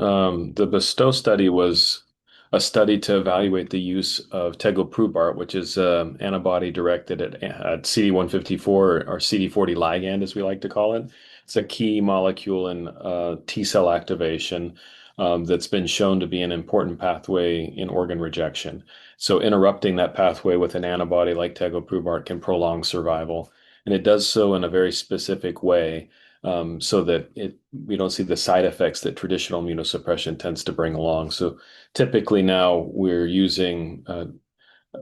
The BESTOW study was a study to evaluate the use of Tegoprubart, which is antibody directed at CD154 or CD40 ligand, as we like to call it. It's a key molecule in T cell activation that's been shown to be an important pathway in organ rejection. So interrupting that pathway with an antibody like Tegoprubart can prolong survival, and it does so in a very specific way so that we don't see the side effects that traditional immunosuppression tends to bring along. So typically now we're using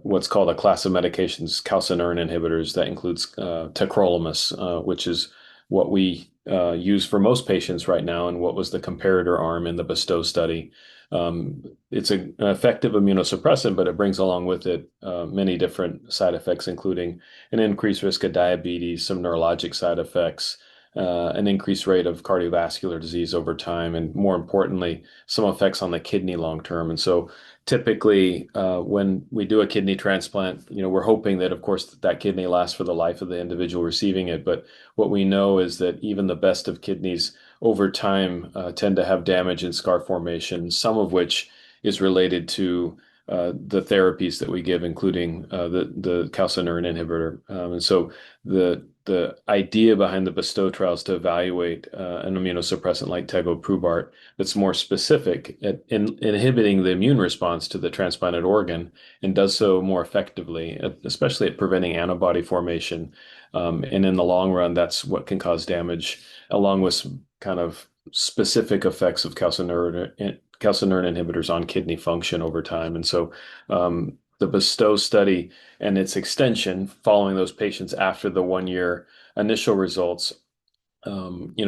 what's called a class of medications, calcineurin inhibitors. That includes Tacrolimus, which is what we use for most patients right now, and what was the comparator arm in the BESTOW study. It's an effective immunosuppressant, but it brings along with it many different side effects, including an increased risk of diabetes, some neurologic side effects, an increased rate of cardiovascular disease over time, and more importantly, some effects on the kidney long term. And so typically, when we do a kidney transplant, we're hoping that, of course, that kidney lasts for the life of the individual receiving it. But what we know is that even the best of kidneys over time tend to have damage and scar formation, some of which is related to the therapies that we give, including the calcineurin inhibitor. And so the idea behind the BESTOW trial is to evaluate an immunosuppressant like Tegoprubart that's more specific at inhibiting the immune response to the transplanted organ, and does so more effectively, especially at preventing antibody formation. And in the long run, that's what can cause damage, along with some kind of specific effects of calcineurin inhibitors on kidney function over time. And so the BESTOW study and its extension following those patients after the 1 year initial results,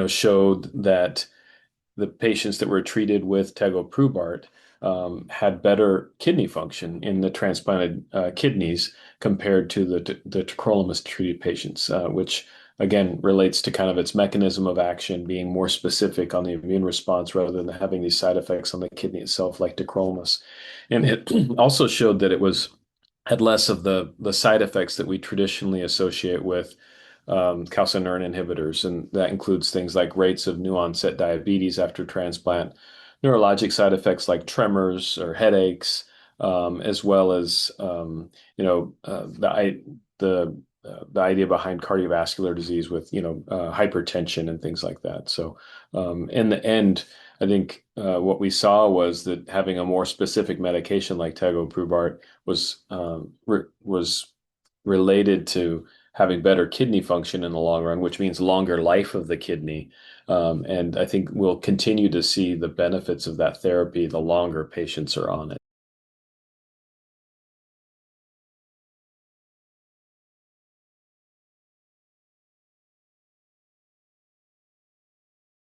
showed that the patients that were treated with Tegoprubart had better kidney function in the transplanted kidneys compared to the tacrolimus treated patients, which again relates to kind of its mechanism of action being more specific on the immune response rather than having these side effects on the kidney itself like tacrolimus. And it also showed that had less of the side effects that we traditionally associate with calcineurin inhibitors, and that includes things like rates of new onset diabetes after transplant, neurologic side effects like tremors or headaches, as well as the idea behind cardiovascular disease with hypertension and things like that. So in the end, I think what we saw was that having a more specific medication like Tegoprubart was related to having better kidney function in the long run, which means longer life of the kidney. And I think we'll continue to see the benefits of that therapy the longer patients are on it.